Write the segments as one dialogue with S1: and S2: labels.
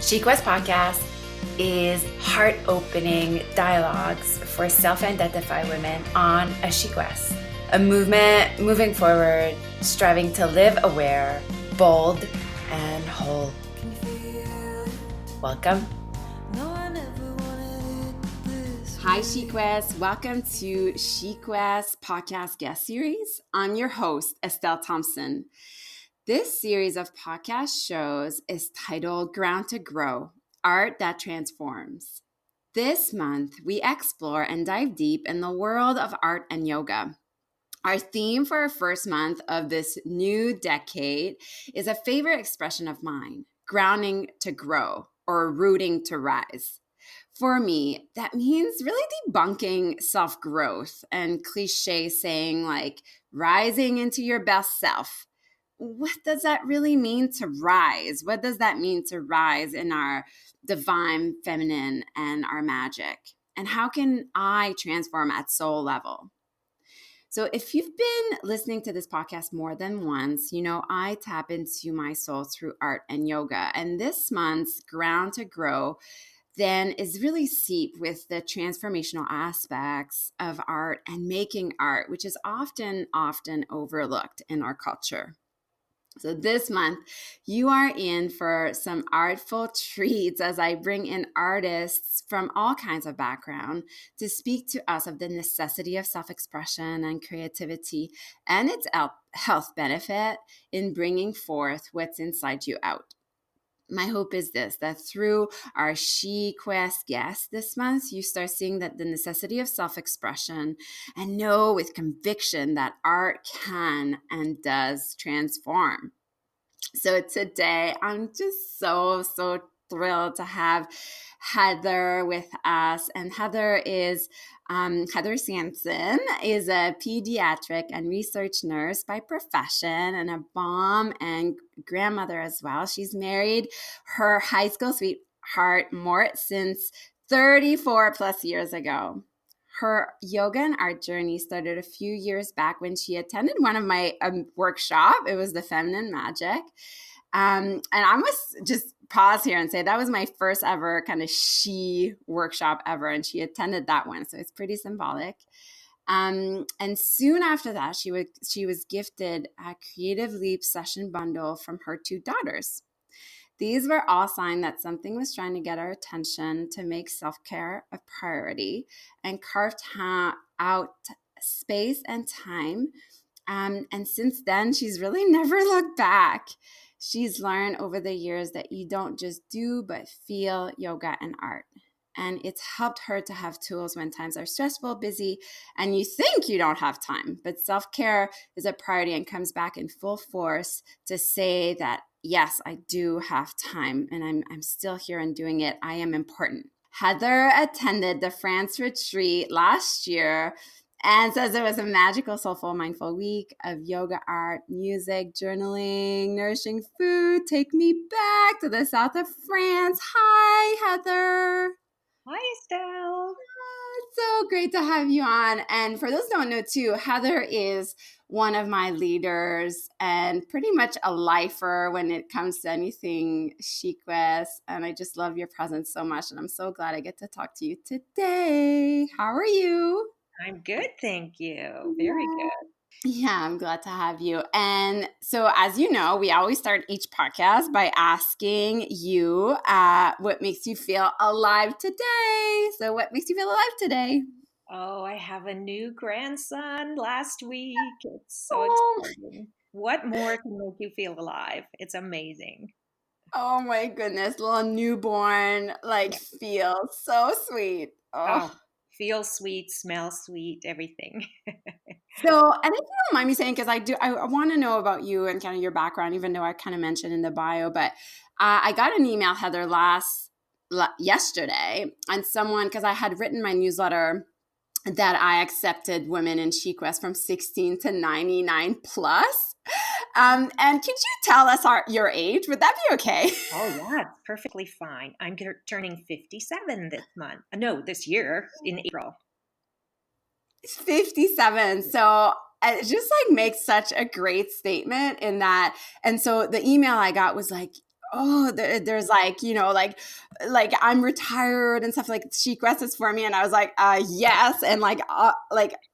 S1: Chic West Podcast is heart-opening dialogues for self-identified women on a Chic West, a movement moving forward, striving to live aware, bold, and whole. Welcome. Hi, Chic West. Welcome to Chic West Podcast Guest Series. I'm your host, Estelle Thompson. This series of podcast shows is titled Ground to Grow, Art That Transforms. This month, we explore and dive deep in the world of art and yoga. Our theme for our first month of this new decade is a favorite expression of mine, grounding to grow or rooting to rise. For me, that means really debunking self-growth and cliche saying like rising into your best self. What does that really mean to rise? What does that mean to rise in our divine feminine and our magic? And how can I transform at soul level? So if you've been listening to this podcast more than once, you know I tap into my soul through art and yoga. And this month's Ground to Grow then is really steeped with the transformational aspects of art and making art, which is often overlooked in our culture. So this month, you are in for some artful treats as I bring in artists from all kinds of background to speak to us of the necessity of self-expression and creativity and its health benefit in bringing forth what's inside you out. My hope is this, that through our Chic West guests this month, you start seeing that the necessity of self-expression and know with conviction that art can and does transform. So today, I'm just so thrilled to have Heather with us. And Heather Samson is a paediatric and research nurse by profession and a mom and grandmother as well. She's married her high school sweetheart, Mort, since 34 plus years ago. Her yoga and art journey started a few years back when she attended one of my workshop. It was the Feminine Magic. And I must just pause here and say that was my first ever kind of she workshop ever. And she attended that one. So it's pretty symbolic. And soon after that, she was gifted a Creative Leap session bundle from her two daughters. These were all signs that something was trying to get our attention to make self-care a priority and carved out space and time. And since then, she's really never looked back. She's learned over the years that you don't just do, but feel yoga and art. And it's helped her to have tools when times are stressful, busy, and you think you don't have time. But self-care is a priority and comes back in full force to say that, yes, I do have time and I'm still here and doing it. I am important. Heather attended the France retreat last year and says it was a magical, soulful, mindful week of yoga, art, music, journaling, nourishing food. Take me back to the south of France. Hi, Heather.
S2: Hi, Estelle.
S1: It's so great to have you on. And for those who don't know too, Heather is one of my leaders and pretty much a lifer when it comes to anything Chic West. And I just love your presence so much. And I'm so glad I get to talk to you today. How are you?
S2: I'm good, thank you. Very good.
S1: Yeah, I'm glad to have you. And so, as you know, we always start each podcast by asking you what makes you feel alive today. So, what makes you feel alive today?
S2: Oh, I have a new grandson last week. It's so
S1: Oh,
S2: exciting. What more can make you feel alive? It's amazing.
S1: oh my goodness, little newborn, like
S2: Yeah.
S1: feels so sweet.
S2: Oh,
S1: Oh.
S2: feel sweet, smell sweet, everything.
S1: So, and if you don't mind me saying, because I want to know about you and kind of your background, even though I kind of mentioned in the bio, but I got an email, Heather, yesterday, and someone, because I had written my newsletter that I accepted women in Chic West from 16 to 99 plus. And could you tell us your age? Would that be okay?
S2: Oh, yeah, it's perfectly fine. I'm turning 57 this month. No, this year in April.
S1: 57. So it just like makes such a great statement in that. And so the email I got was like, oh, there's like, like I'm retired and stuff, like Chic West is for me. And I was like, yes. And like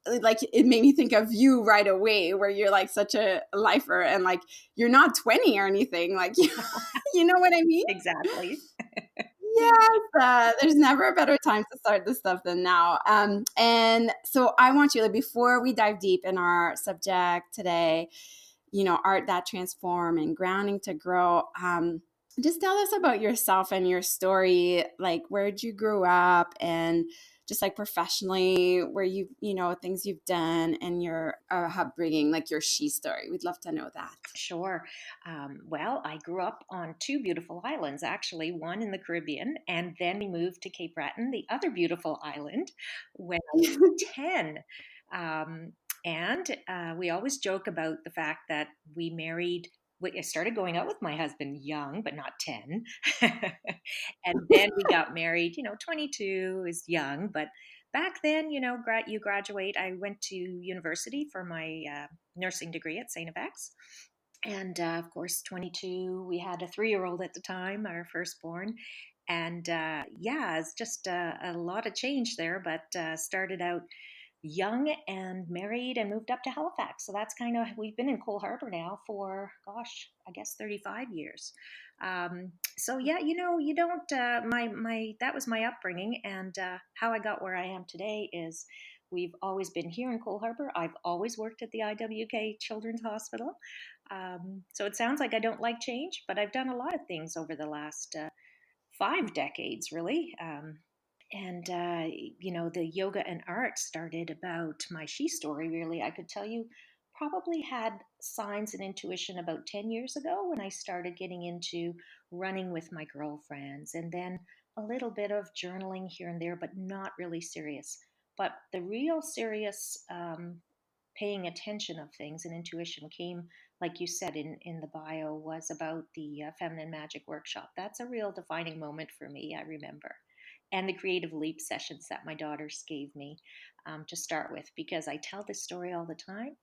S1: it made me think of you right away, where you're like such a lifer and like, you're not 20 or anything. Like, you know what I mean?
S2: Exactly.
S1: Yes, there's never a better time to start this stuff than now. And so I want you, like, before we dive deep in our subject today, art that transform and grounding to grow. Just tell us about yourself and your story. Like, where'd you grow up, and just like professionally, where things you've done, and your upbringing, like your she story. We'd love to know that.
S2: Sure. Well, I grew up on two beautiful islands, actually, one in the Caribbean, and then we moved to Cape Breton, the other beautiful island, when I was 10. Um, and we always joke about the fact that we married. I started going out with my husband young, but not 10. And then we got married, 22 is young, but back then, you graduate. I went to university for my nursing degree at St. FX. And of course, 22, we had a 3-year old at the time, our firstborn. And yeah, it's just a lot of change there, but started out young and married and moved up to Halifax. So that's kind of, we've been in Cole Harbour now for, gosh, I guess 35 years. So yeah, you don't, that was my upbringing. And how I got where I am today is we've always been here in Cole Harbour. I've always worked at the IWK Children's Hospital. So it sounds like I don't like change, but I've done a lot of things over the last 5 decades, really. And the yoga and art started about my she story, really. I could tell you probably had signs and intuition about 10 years ago when I started getting into running with my girlfriends, and then a little bit of journaling here and there, but not really serious. But the real serious paying attention of things and intuition came, like you said in the bio, was about the Feminine Magic Workshop. That's a real defining moment for me, I remember. And the creative leap sessions that my daughters gave me to start with, because I tell this story all the time.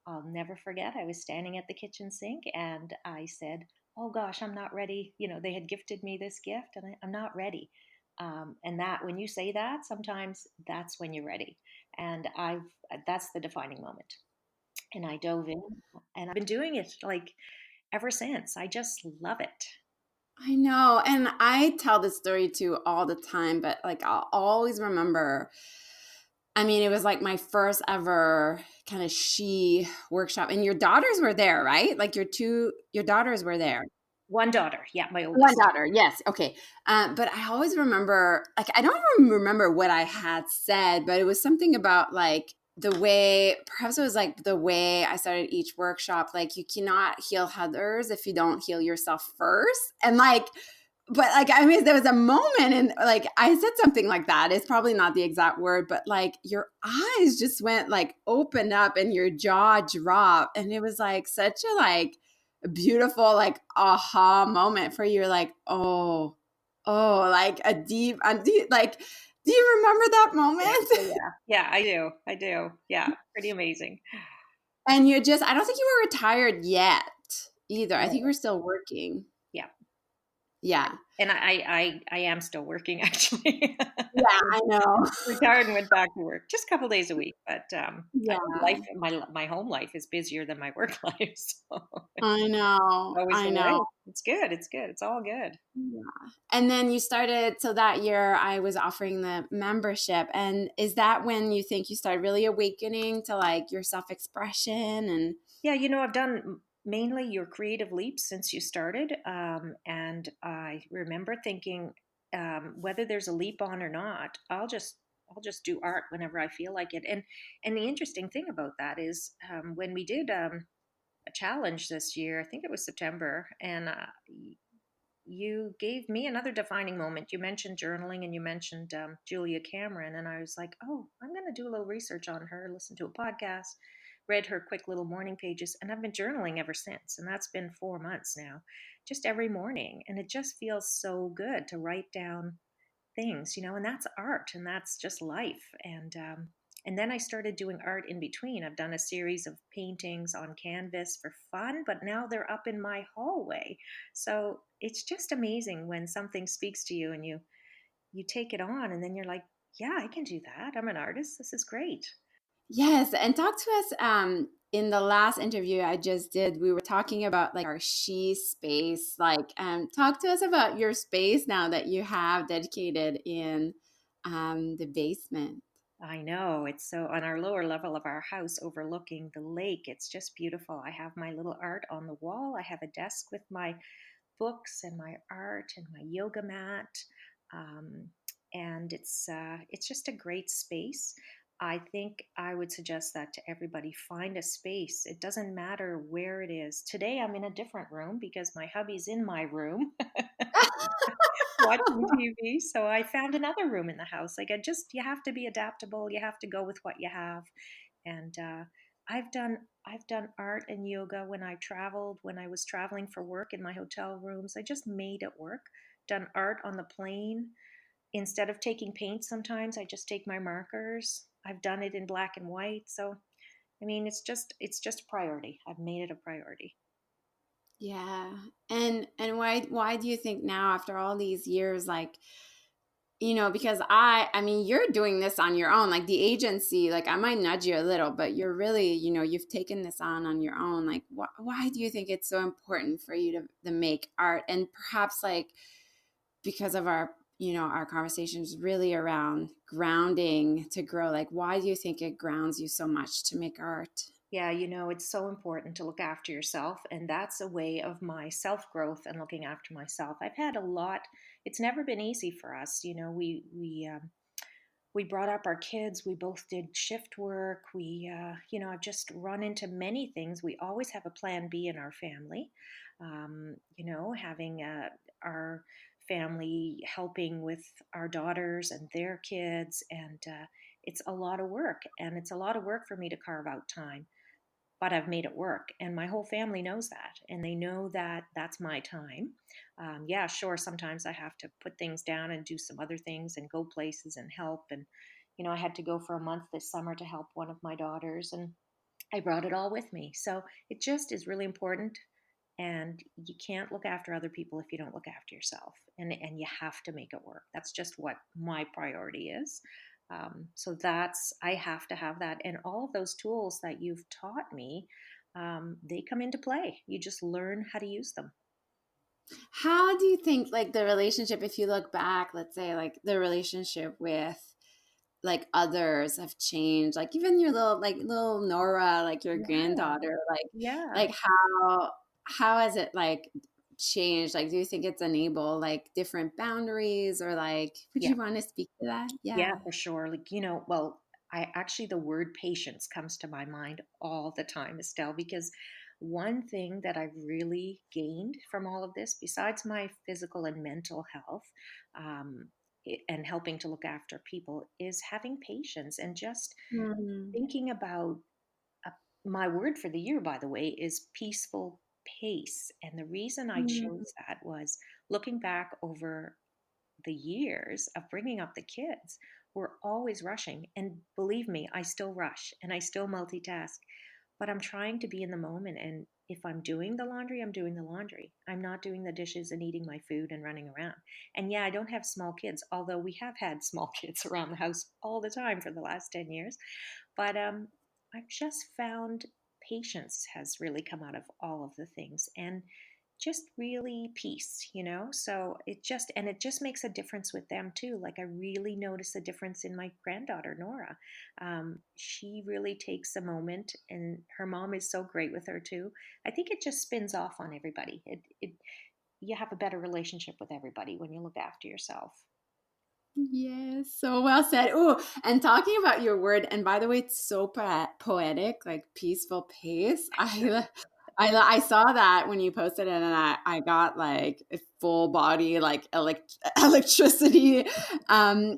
S2: I'll never forget, I was standing at the kitchen sink and I said, oh gosh, I'm not ready. They had gifted me this gift and I'm not ready. And that, when you say that, sometimes that's when you're ready. And that's the defining moment. And I dove in, and I've been doing it like ever since. I just love it.
S1: I know. And I tell this story too all the time, but like I'll always remember. I mean, it was like my first ever kind of she workshop. And your daughters were there, right? Like your daughters were there.
S2: One daughter, yeah, my
S1: One
S2: oldest.
S1: daughter, yes. Okay. But I always remember, like, I don't even remember what I had said, but it was something about like the way, perhaps it was like the way I started each workshop, like, you cannot heal others if you don't heal yourself first. And like, but like, I mean, there was a moment and like, I said something like that. It's probably not the exact word, but like your eyes just went like open up and your jaw dropped. And it was like such a like, beautiful like aha moment for you. Like, oh, like a deep, like, do you remember that
S2: Yeah, oh,
S1: moment?
S2: yeah, yeah, I do, yeah, pretty amazing.
S1: And you just, I don't think you were retired yet either. I think you
S2: No,
S1: were still working.
S2: yeah,
S1: Yeah.
S2: and I am still working actually.
S1: Yeah, I know.
S2: Retired and went back to work just a couple days a week, but I mean,
S1: Yeah,
S2: my home life is busier than my work life, so
S1: I know.
S2: always
S1: I
S2: the way.
S1: know.
S2: It's good. It's good. It's all good.
S1: Yeah. And then you started, so that year I was offering the membership. And is that when you think you started really awakening to like your self expression and
S2: Yeah, I've done mainly your creative leaps since you started, and I remember thinking, whether there's a leap on or not, I'll just do art whenever I feel like it. And the interesting thing about that is, when we did a challenge this year, I think it was September, and you gave me another defining moment. You mentioned journaling and you mentioned Julia Cameron. And I was like, oh, I'm going to do a little research on her, listen to a podcast, read her quick little morning pages. And I've been journaling ever since. And that's been 4 months now, just every morning. And it just feels so good to write down things, and that's art and that's just life. And And then I started doing art in between. I've done a series of paintings on canvas for fun, but now they're up in my hallway. So it's just amazing when something speaks to you and you take it on, and then you're like, yeah, I can do that. I'm an artist. This is great.
S1: Yes, and talk to us. In the last interview I just did, we were talking about like our she space. Like, talk to us about your space now that you have dedicated in the basement.
S2: I know. It's so on our lower level of our house overlooking the lake. It's just beautiful. I have my little art on the wall. I have a desk with my books and my art and my yoga mat. Um, and it's just a great space. I think I would suggest that to everybody. Find a space. It doesn't matter where it is. Today I'm in a different room because my hubby's in my room watching TV. So I found another room in the house. Like, you have to be adaptable. You have to go with what you have. And I've done art and yoga when I traveled, when I was traveling for work in my hotel rooms. I just made it work. Done art on the plane. Instead of taking paint, sometimes I just take my markers. I've done it in black and white. So I mean, it's just a priority. I've made it a priority.
S1: Yeah. And why do you think now after all these years, like, because I mean you're doing this on your own, like the agency, like I might nudge you a little, but you're really, you've taken this on your own. Like why do you think it's so important for you to make art? And perhaps like because of our conversations really around grounding to grow, like why do you think it grounds you so much to make art?
S2: Yeah, it's so important to look after yourself. And that's a way of my self growth and looking after myself. I've had a lot, it's never been easy for us. We brought up our kids. We both did shift work. I've just run into many things. We always have a plan B in our family. Having our family helping with our daughters and their kids. And it's a lot of work. And it's a lot of work for me to carve out time, but I've made it work. And my whole family knows that. And they know that that's my time. Yeah, sure. Sometimes I have to put things down and do some other things and go places and help. And, I had to go for a month this summer to help one of my daughters, and I brought it all with me. So it just is really important. And you can't look after other people if you don't look after yourself. And you have to make it work. That's just what my priority is. So I have to have that. And all of those tools that you've taught me, they come into play. You just learn how to use them.
S1: How do you think like the relationship, if you look back, let's say like the relationship with like others have changed, like even your little Nora, like your
S2: Yeah.
S1: granddaughter,
S2: Yeah.
S1: like how has it like changed? Like do you think it's enabled like different boundaries, or like would
S2: Yeah.
S1: you want to speak to that?
S2: Yeah,
S1: Yeah.
S2: for sure. Well, I actually, the word patience comes to my mind all the time, Estelle, because one thing that I've really gained from all of this, besides my physical and mental health, and helping to look after people, is having patience and just
S1: Mm,
S2: thinking about uh, my word for the year, by the way, is peaceful pace. And the reason I
S1: mm,
S2: chose that was looking back over the years of bringing up the kids, we're always rushing. And believe me, I still rush and I still multitask, but I'm trying to be in the moment. And if I'm doing the laundry, I'm doing the laundry. I'm not doing the dishes and eating my food and running around. And yeah, I don't have small kids, although we have had small kids around the house all the time for the last 10 years. But I've just found patience has really come out of all of the things, and just really peace. So it just makes a difference with them too. Like, I really notice a difference in my granddaughter Nora. She really takes a moment, and her mom is so great with her too. I think it just spins off on everybody. It You have a better relationship with everybody when you look after yourself.
S1: yes, so well said. Oh, and talking about your word, and by the way, it's so poetic, like peaceful pace. I saw that when you posted it, and I got like a full body like electricity. I'm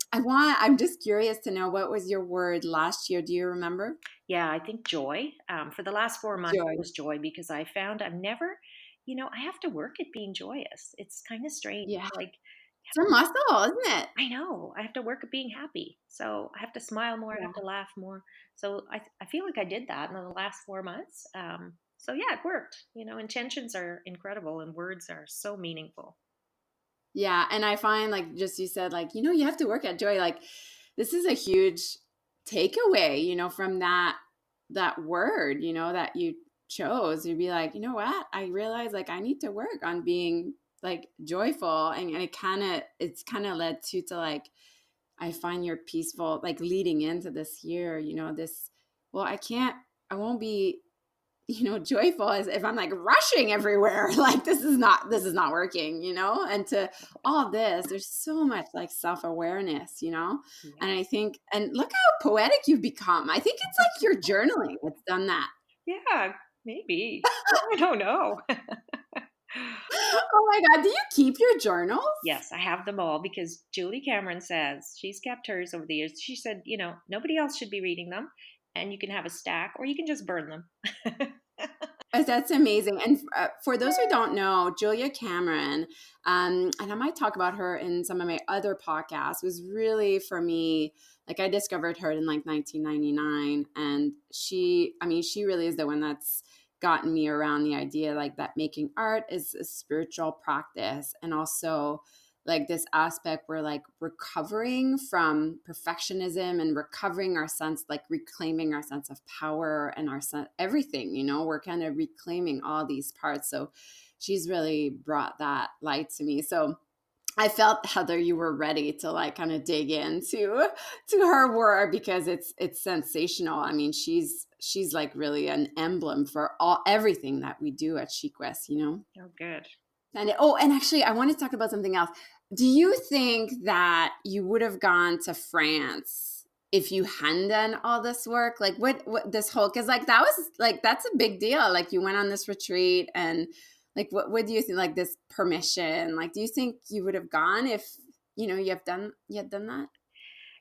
S1: just curious to know, what was your word last year? Do you remember?
S2: Yeah, I think joy. For the last 4 months, it
S1: Joy.
S2: was joy, because I found I have to work at being joyous. It's kind of strange.
S1: Yeah.
S2: Like,
S1: It's a muscle, isn't it?
S2: I know. I have to work at being happy. So I have to smile more. I
S1: Yeah.
S2: have to laugh more. So I feel like I did that in the last 4 months. So yeah, it worked. Intentions are incredible and words are so meaningful.
S1: Yeah. And I find like just you said, like, you have to work at joy. Like this is a huge takeaway, from that word, that you chose. You'd be like, you know what? I realize like I need to work on being like joyful. And it's kind of led to like I find you're peaceful, like leading into this year, well, I won't be, joyful as if I'm like rushing everywhere. Like this is not working, and to all this, there's so much like self-awareness,
S2: Yeah.
S1: and I think, and look how poetic you've become. I think it's like your journaling that's done that.
S2: Yeah, maybe. I don't know.
S1: Oh my God. Do you keep your journals?
S2: Yes, I have them all because Julie Cameron says she's kept hers over the years. She said, nobody else should be reading them and you can have a stack or you can just burn them.
S1: That's amazing. And for those who don't know, Julia Cameron, and I might talk about her in some of my other podcasts, was really for me, like I discovered her in like 1999. And she really is the one that's gotten me around the idea like that making art is a spiritual practice. And also like this aspect where like recovering from perfectionism and recovering our sense, like reclaiming our sense of power and our sense, everything, we're kind of reclaiming all these parts. So she's really brought that light to me. So I felt, Heather, you were ready to like kind of dig into her work because it's sensational. I mean, she's like really an emblem for everything that we do at Chic West.
S2: Oh, good.
S1: And actually, I want to talk about something else. Do you think that you would have gone to France if you hadn't done all this work? Like, what this whole, because like that was like that's a big deal. Like, you went on this retreat, and like, what do you think? Like this permission, like, do you think you would have gone if you had done that?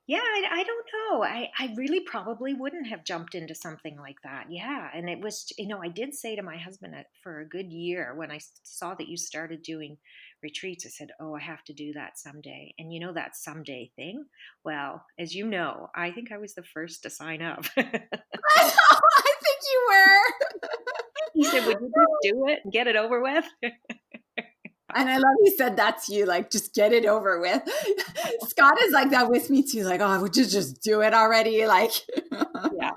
S2: Yeah, I don't know. I really probably wouldn't have jumped into something like that. Yeah. And it was, I did say to my husband for a good year when I saw that you started doing retreats, I said, oh, I have to do that someday. And that someday thing? Well, as you know, I think I was the first to sign up.
S1: I think you were.
S2: He said, would you just do it and get it over with?
S1: And I love you said that to you, like, just get it over with. Scott is like that with me too. Like, oh, would you just do it already? Like,
S2: Yeah.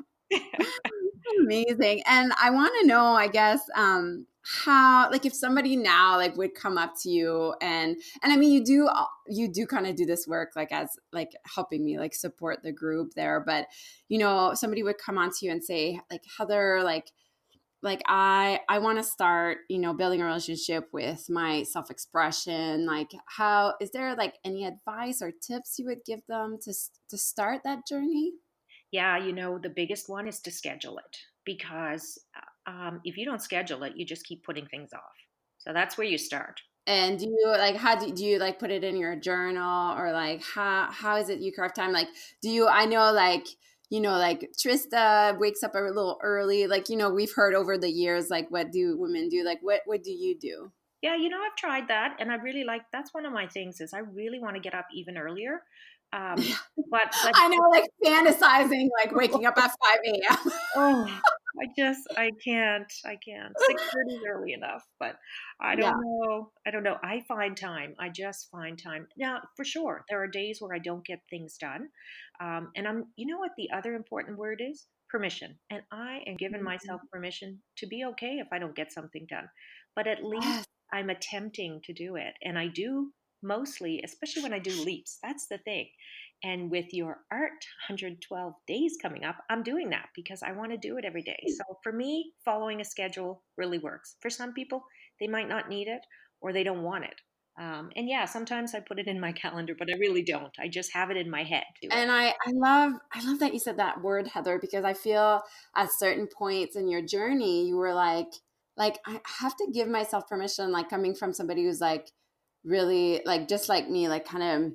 S1: amazing. And I want to know, I guess, how, like, if somebody now like would come up to you and I mean, you do kind of do this work like as like helping me like support the group there, but somebody would come on to you and say like, Heather, like I want to start building a relationship with my self-expression. Like, how is there like any advice or tips you would give them to start that journey?
S2: Yeah, the biggest one is to schedule it because if you don't schedule it, you just keep putting things off. So that's where you start.
S1: And do you like how do you like put it in your journal, or like how is it you carve time? Like, do you I know like Trista wakes up a little early, like we've heard over the years, like what do women do, like what do you do?
S2: Yeah, I've tried that, and I really like. That's one of my things is I really want to get up even earlier. Um, but
S1: I know, like fantasizing like waking up at 5 a.m.
S2: oh, I can't. 6:30 is early enough, but I
S1: Yeah.
S2: don't know. I don't know. I find time. I just find time. Now, for sure, there are days where I don't get things done. And you know what the other important word is? Permission. And I am giving myself permission to be okay if I don't get something done. But at least
S1: Yes.
S2: I'm attempting to do it. And I do mostly, especially when I do leaps. That's the thing. And with your art 112 days coming up, I'm doing that because I want to do it every day. So for me, following a schedule really works. For some people, they might not need it or they don't want it. And yeah, sometimes I put it in my calendar, but I really don't. I just have it in my head. Do it.
S1: And I love that you said that word, Heather, because I feel at certain points in your journey you were like I have to give myself permission, like coming from somebody who's like really like just like me, like kind of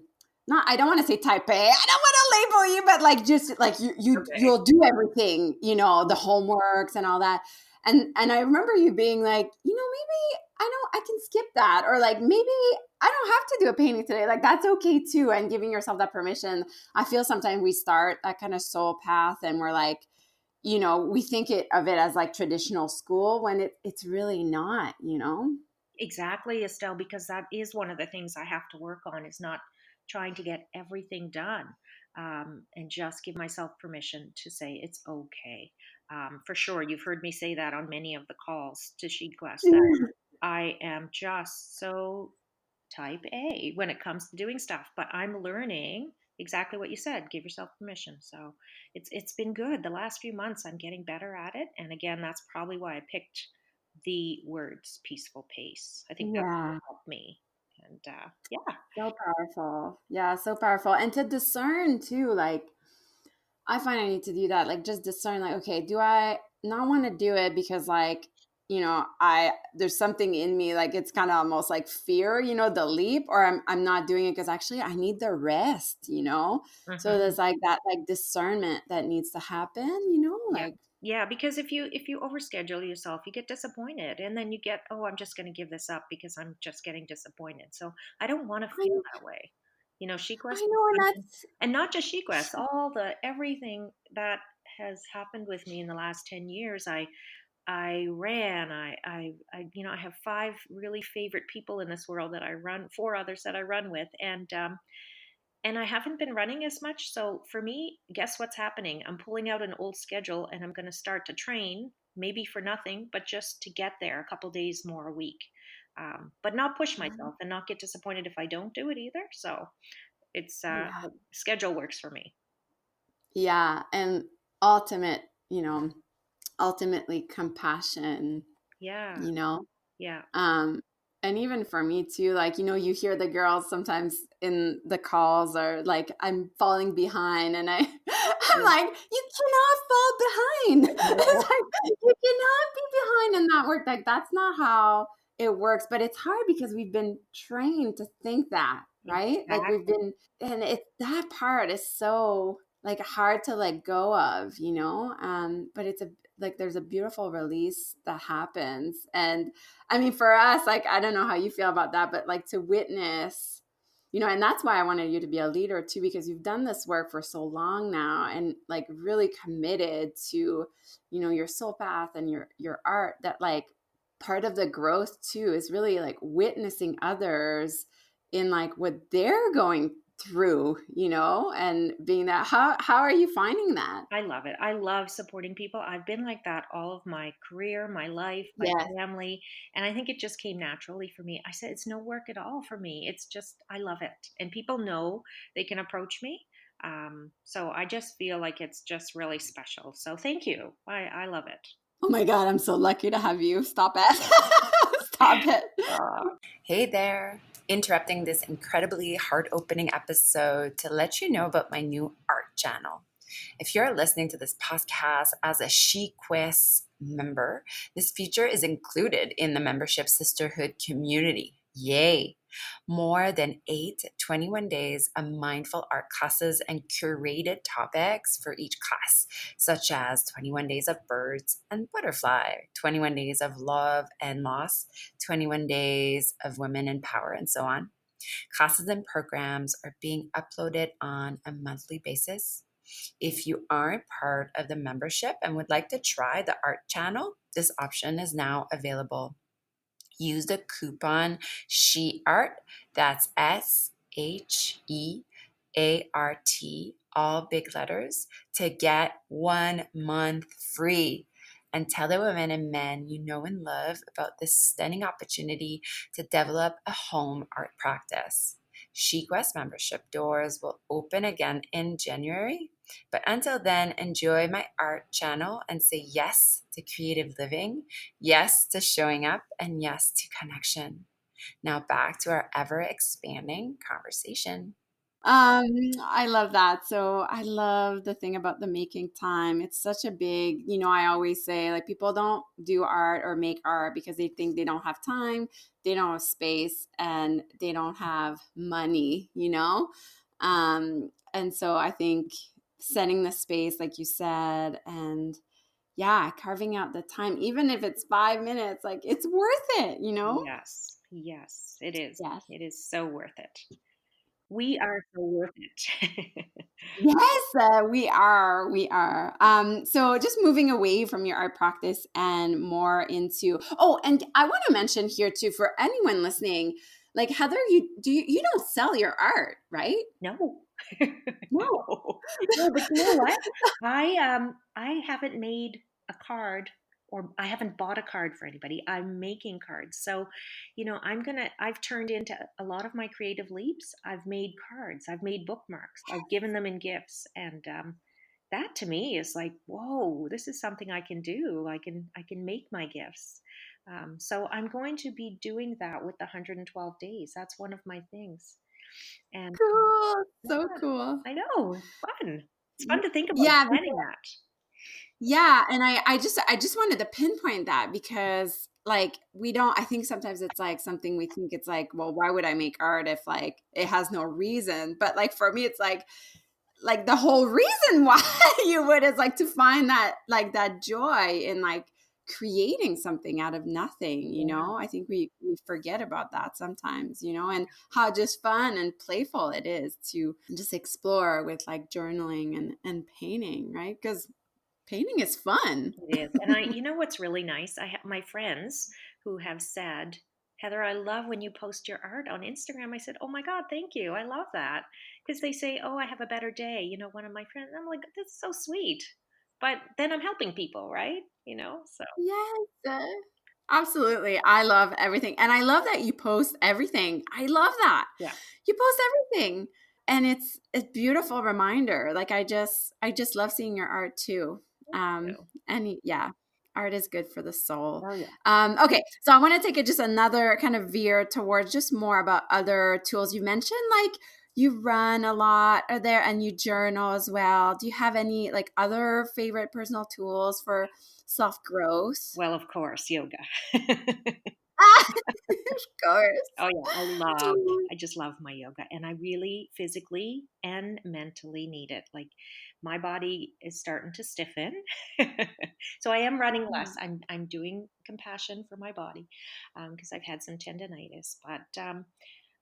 S1: not, I don't want to say type A. I don't want to label you, but like just like
S2: Okay.
S1: you'll do everything, the homeworks and all that. And I remember you being like, maybe I know I can skip that, or like maybe I don't have to do a painting today. Like that's okay too. And giving yourself that permission. I feel sometimes we start that kind of soul path and we're like, we think of it as like traditional school when it's really not,
S2: Exactly, Estelle, because that is one of the things I have to work on is not trying to get everything done, and just give myself permission to say it's okay. For sure, you've heard me say that on many of the calls to She Quest that I am just so type A when it comes to doing stuff, but I'm learning exactly what you said. Give yourself permission. So it's been good. The last few months I'm getting better at it. And again, that's probably why I picked the words peaceful pace. I think that
S1: Yeah.
S2: really helped me. And yeah.
S1: So powerful. Yeah, so powerful. And to discern too, like I find I need to do that. Like just discern like, okay, do I not want to do it because like, I there's something in me, like it's kind of almost like fear, the leap, or I'm not doing it because actually I need the rest. So
S2: Mhm.
S1: there's like that like discernment that needs to happen,
S2: Yeah.
S1: like
S2: Yeah, because if you overschedule yourself, you get disappointed and then you get, oh, I'm just going to give this up because I'm just getting disappointed. So I don't want to
S1: I
S2: feel that way. SheQuest
S1: I
S2: is
S1: know, and
S2: something,
S1: that's
S2: and not just SheQuest, all the everything that has happened with me in the last 10 years. I ran, I have five really favorite people in this world that I run, four others that I run with. And I haven't been running as much. So for me, guess what's happening? I'm pulling out an old schedule and I'm going to start to train, maybe for nothing, but just to get there a couple days more a week. But not push myself and not get disappointed if I don't do it either. So it's
S1: yeah.
S2: the schedule works for me.
S1: Yeah, and ultimate, ultimately compassion,
S2: Yeah,
S1: you know.
S2: yeah,
S1: Um, and even for me too, like, you hear the girls sometimes in the calls are like, I'm falling behind. And I'm
S2: yeah.
S1: like, you cannot fall behind.
S2: I
S1: It's
S2: know.
S1: like, you cannot be behind in that work. Like, that's not how it works. But it's hard because we've been trained to think that, right? Like, we've
S2: Exactly.
S1: been, and it's that part is so like hard to let go of. But it's like there's a beautiful release that happens. And I mean, for us, like, I don't know how you feel about that, but like to witness, and that's why I wanted you to be a leader too, because you've done this work for so long now and like really committed to, your soul path and your art, that like part of the growth too is really like witnessing others in like what they're going through, and being that. How are you finding that?
S2: I love it. I love supporting people. I've been like that all of my career, my life, my
S1: Yes.
S2: family, and I think it just came naturally for me. I said it's no work at all for me. It's just I love it, and people know they can approach me. So I just feel like it's just really special. So thank you. I love it.
S1: Oh my God, I'm so lucky to have you. Stop it. Stop it. Hey there. Interrupting this incredibly heart opening episode to let you know about my new art channel. If you're listening to this podcast as a SheQuest member, this feature is included in the membership sisterhood community. Yay! More than 21 days of mindful art classes and curated topics for each class, such as 21 days of birds and butterfly, 21 days of love and loss, 21 days of women in power, and so on. Classes and programs are being uploaded on a monthly basis. If you aren't part of the membership and would like to try the art channel, this option is now available. Use the coupon SHEART, that's SHEART, all big letters, to get 1 month free. And tell the women and men you know and love about this stunning opportunity to develop a home art practice. SheQuest membership doors will open again in January. But until then, enjoy my art channel and say yes to creative living, yes to showing up, and yes to connection. Now back to our ever expanding conversation. I love that. So I love the thing about the making time. It's such a big, I always say like people don't do art or make art because they think they don't have time, they don't have space, and they don't have money. And so I think setting the space, like you said, and yeah, carving out the time, even if it's 5 minutes, like it's worth it.
S2: Yes. Yes, it is.
S1: Yes.
S2: It is so worth it. We are so worth it.
S1: Yes, we are. We are. So just moving away from your art practice and more into, oh, and I want to mention here too, for anyone listening, like Heather, you don't sell your art, right?
S2: No.
S1: No.
S2: No. No, but you know what? I haven't made a card, or I haven't bought a card for anybody. I'm making cards. So, I've turned into a lot of my creative leaps. I've made cards. I've made bookmarks. I've given them in gifts, and that to me is like, whoa, this is something I can do. I can make my gifts. So I'm going to be doing that with the 112 days. That's one of my things. And
S1: Cool. So
S2: yeah,
S1: cool.
S2: I know. It's fun. It's fun to think about
S1: Yeah,
S2: planning that.
S1: yeah, and I just wanted to pinpoint that because like we don't I think sometimes it's like something we think it's like, well, why would I make art if like it has no reason? But like for me it's like the whole reason why you would is like to find that like that joy in like creating something out of nothing,
S2: Yeah,
S1: I think we forget about that sometimes, and how just fun and playful it is to just explore with like journaling and painting, right? Because painting is fun.
S2: it is. And you know what's really nice? I have my friends who have said, Heather, I love when you post your art on Instagram. I said, oh my God, thank you. I love that. Because they say, oh, I have a better day. One of my friends, I'm like, that's so sweet. But then I'm helping people, right? So
S1: Yes, absolutely. I love everything. And I love that you post everything. I love that.
S2: yeah.
S1: You post everything. And it's a beautiful reminder. Like I just love seeing your art too.
S2: So,
S1: And yeah, art is good for the soul.
S2: oh, yeah.
S1: Okay, so I want to take it just another kind of veer towards just more about other tools. You mentioned like you run a lot are there and you journal as well. Do you have any like other favorite personal tools for self growth?
S2: Well, of course, yoga.
S1: Of course.
S2: Oh yeah, I just love my yoga, and I really physically and mentally need it. Like my body is starting to stiffen. So I am running less. I'm doing compassion for my body because I've had some tendonitis,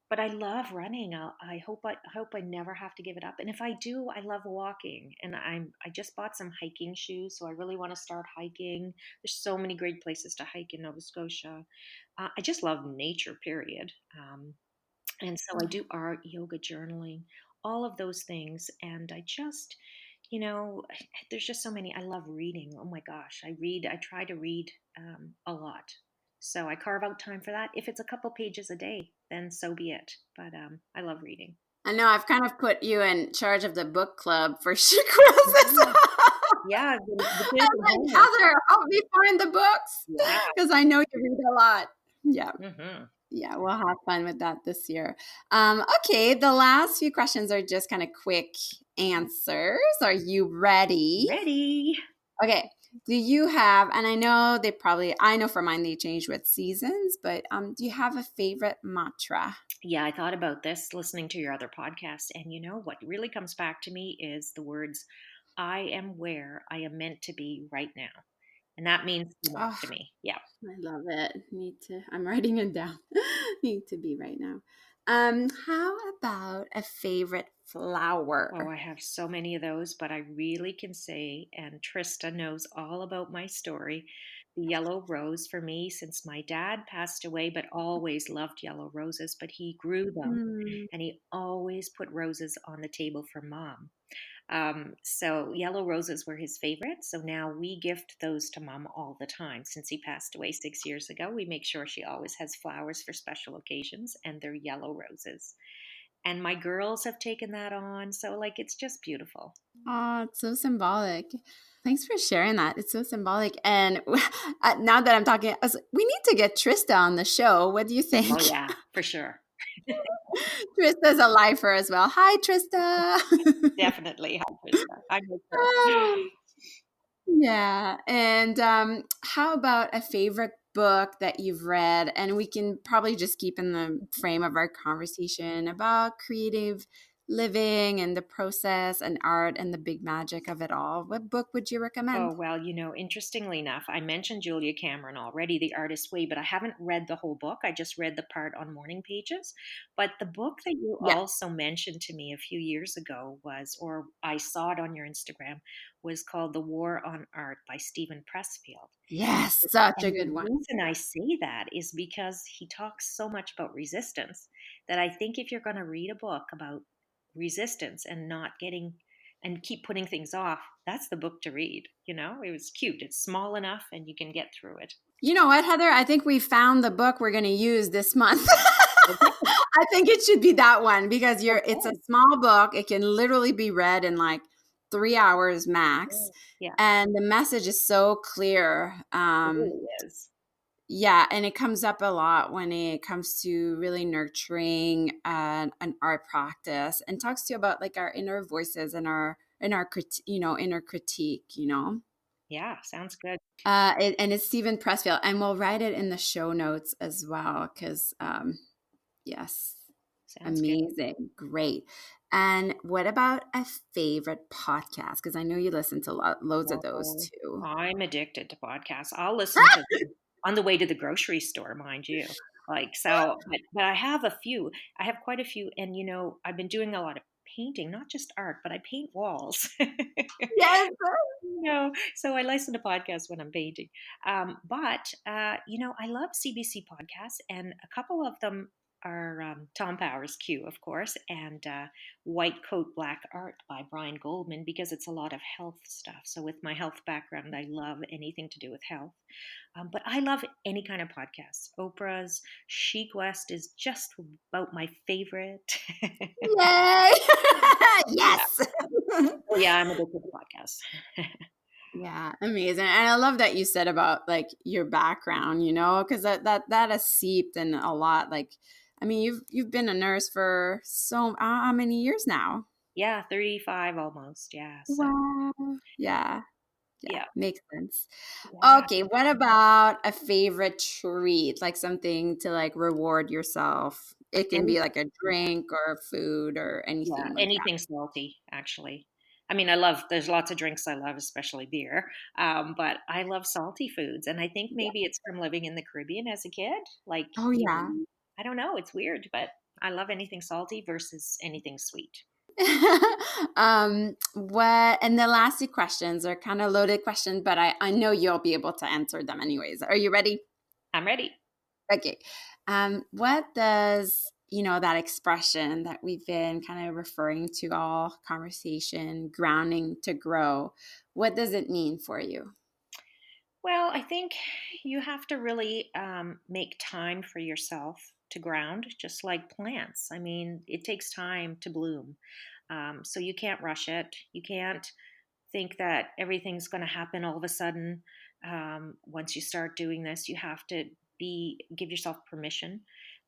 S2: but I love running. I hope I never have to give it up. And if I do, I love walking. And I just bought some hiking shoes, so I really want to start hiking. There's so many great places to hike in Nova Scotia. I just love nature, period. And so I do art, yoga, journaling, all of those things. And you know, there's just so many. I love reading. Oh my gosh, I read. I try to read a lot. So I carve out time for that. If it's a couple pages a day, then so be it. But I love reading.
S1: I know I've kind of put you in charge of the book club for Chic Roses.
S2: Yeah, yeah, the
S1: I
S2: kids
S1: was
S2: at
S1: like,
S2: home.
S1: Heather, help me find the books
S2: Yeah.
S1: because I know you read a lot. Yeah.
S2: Hmm.
S1: Yeah, we'll have fun with that this year. Okay, the last few questions are just kind of quick answers. Are you ready?
S2: Ready.
S1: Okay. Do you have, and I know I know for mine they change with seasons, but do you have a favorite mantra?
S2: Yeah, I thought about this listening to your other podcast. And what really comes back to me is the words, I am where I am meant to be right now. And that means so much
S1: Oh,
S2: to me. Yeah.
S1: I love it. I'm writing it down. Need to be right now. How about a favorite
S2: Oh,
S1: flower?
S2: I have so many of those, but I really can say, and Trista knows all about my story, the yellow rose for me, since my dad passed away, but always loved yellow roses, but he grew them
S1: Hmm.
S2: and he always put roses on the table for mom. So yellow roses were his favorite. So now we gift those to mom all the time. Since he passed away 6 years ago, we make sure she always has flowers for special occasions, and they're yellow roses. And my girls have taken that on. So, like, it's just beautiful.
S1: Oh, it's so symbolic. Thanks for sharing that. It's so symbolic. And now that I'm talking, we need to get Trista on the show. What do you
S2: Oh,
S1: think?
S2: yeah, for sure.
S1: Trista's a lifer as well. Hi, Trista.
S2: Definitely. Hi, Trista. I'm with her.
S1: Ah, yeah. And how about a favorite book that you've read? And we can probably just keep in the frame of our conversation about creative living and the process and art and the big magic of it all. What book would you
S2: Oh,
S1: recommend?
S2: well, interestingly enough, I mentioned Julia Cameron already, The Artist's Way, but I haven't read the whole book. I just read the part on morning pages. But the book that you
S1: Yeah.
S2: also mentioned to me a few years ago was, or I saw it on your Instagram, was called The War on Art by Stephen Pressfield.
S1: Yes, such a
S2: And
S1: good
S2: the
S1: one.
S2: reason I say that is because he talks so much about resistance that I think if you're going to read a book about resistance and not getting and keep putting things off, that's the book to read. It was cute. It's small enough and you can get through it.
S1: You know what, Heather? I think we found the book we're going to use this month.
S2: Okay.
S1: I think it should be that one because it's a
S2: Okay.
S1: small book. It can literally be read in like 3 hours max.
S2: Yeah,
S1: And the message is so clear.
S2: it really is.
S1: Yeah, and it comes up a lot when it comes to really nurturing an art practice, and talks to you about like our inner voices and our inner critique.
S2: Yeah, sounds good.
S1: And it's Stephen Pressfield, and we'll write it in the show notes as well because yes,
S2: Sounds good.
S1: amazing, great. And what about a favorite podcast? Because I know you listen to loads of those
S2: Oh,
S1: too.
S2: I'm addicted to podcasts. I'll listen to them on the way to the grocery store, mind you. Like so, but I have a few. I have quite a few, and I've been doing a lot of painting, not just art, but I paint walls.
S1: Yes.
S2: So I listen to podcasts when I'm painting. But I love CBC podcasts, and a couple of them are Tom Powers Q, of course, and White Coat Black Art by Brian Goldman, because it's a lot of health stuff. So with my health background, I love anything to do with health. But I love any kind of podcasts. Oprah's Chic West is just about my favorite.
S1: Yay!
S2: Yeah.
S1: Yes.
S2: Oh yeah, I'm addicted to podcasts.
S1: Yeah, amazing. And I love that you said about like your background, because that has seeped in a lot. Like, I mean, you've been a nurse for how many years now?
S2: Yeah, 35 almost. Yeah. So,
S1: Wow. Yeah, yeah,
S2: yeah.
S1: makes sense.
S2: Yeah.
S1: Okay, what about a favorite treat, like something to like reward yourself? It can
S2: Any,
S1: be like a drink or food or
S2: yeah,
S1: anything like that.
S2: anything salty, actually. I mean, there's lots of drinks I love, especially beer. But I love salty foods. And I think
S1: Yeah.
S2: maybe it's from living in the Caribbean as a kid. Like,
S1: Oh yeah.
S2: I don't know, it's weird, but I love anything salty versus anything sweet.
S1: What and the last two questions are kind of loaded questions, but I know you'll be able to answer them anyways. Are you ready?
S2: I'm ready.
S1: Okay. What does that expression that we've been kind of referring to all conversation, grounding to grow? What does it mean for you?
S2: Well, I think you have to really make time for yourself to ground, just like plants. I mean, it takes time to bloom. So you can't rush it. You can't think that everything's going to happen all of a sudden. Once you start doing this, you have to give yourself permission.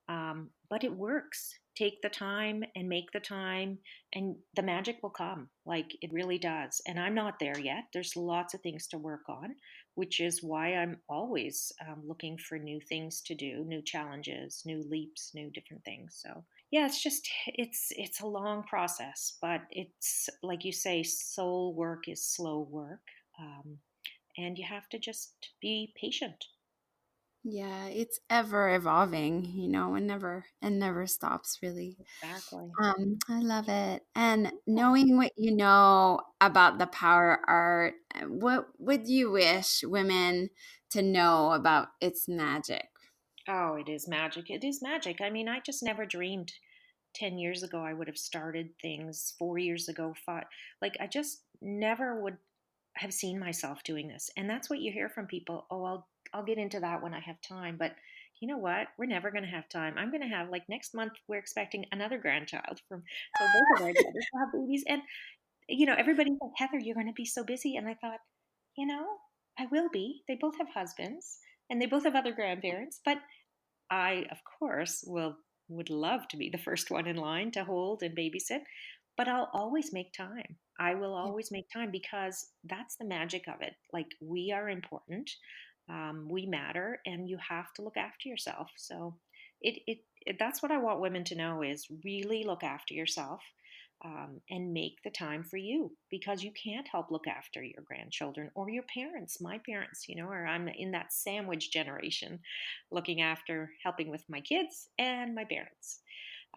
S2: But it works. Take the time and make the time, and the magic will come. Like it really does. And I'm not there yet. There's lots of things to work on, which is why I'm always looking for new things to do, new challenges, new leaps, new different things. So yeah, it's a long process, but it's like you say, soul work is slow work, and you have to just be patient.
S1: Yeah, it's ever evolving, and never stops really.
S2: Exactly.
S1: I love it. And knowing what you know about the power art, what would you wish women to know about its magic?
S2: Oh, it is magic. It is magic. I mean, I just never dreamed 10 years ago I would have started things, 4 years ago, five. Like, I just never would have seen myself doing this. And that's what you hear from people. Oh, I'll get into that when I have time. But you know what? We're never going to have time. I'm going to have, like, next month, we're expecting another grandchild from, so both of our daughters will have babies. And, everybody's like, Heather, you're going to be so busy. And I thought, you know, I will be. They both have husbands and they both have other grandparents. But I, of course, would love to be the first one in line to hold and babysit, but I'll always make time. I will
S1: Yeah.
S2: always make time because that's the magic of it. Like we are important, we matter, and you have to look after yourself. So that's what I want women to know is really look after yourself. and make the time for you, because you can't help look after your grandchildren or your parents. My parents, or I'm in that sandwich generation, helping with my kids and my parents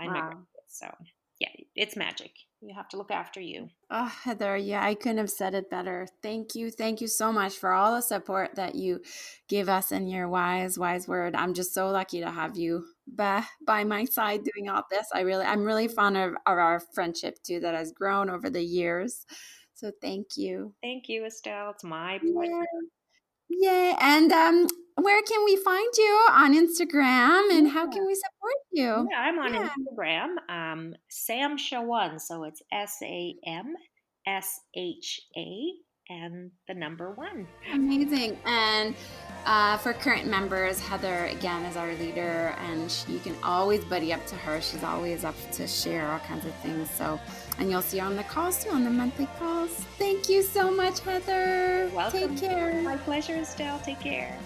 S2: and my
S1: Wow.
S2: grandkids. So, yeah, it's magic. You have to look after you.
S1: Oh, Heather, yeah, I couldn't have said it better. Thank you. Thank you so much for all the support that you give us and your wise, wise word. I'm just so lucky to have you by my side doing all this. I'm really fond of our friendship too, that has grown over the years. So thank you.
S2: Thank you, Estelle. It's my
S1: Yeah.
S2: pleasure.
S1: Yeah. And where can we find you on Instagram and how
S2: Yeah.
S1: can we support you?
S2: Yeah, I'm on
S1: Yeah.
S2: Instagram, Sam Shawan. So it's SAMSHA and the number one.
S1: Amazing. And for current members, Heather, again, is our leader, and you can always buddy up to her. She's always up to share all kinds of things. So, and you'll see her on the calls too, on the monthly calls. Thank you so much, Heather.
S2: You're welcome.
S1: Take care.
S2: My pleasure, Estelle. Take care.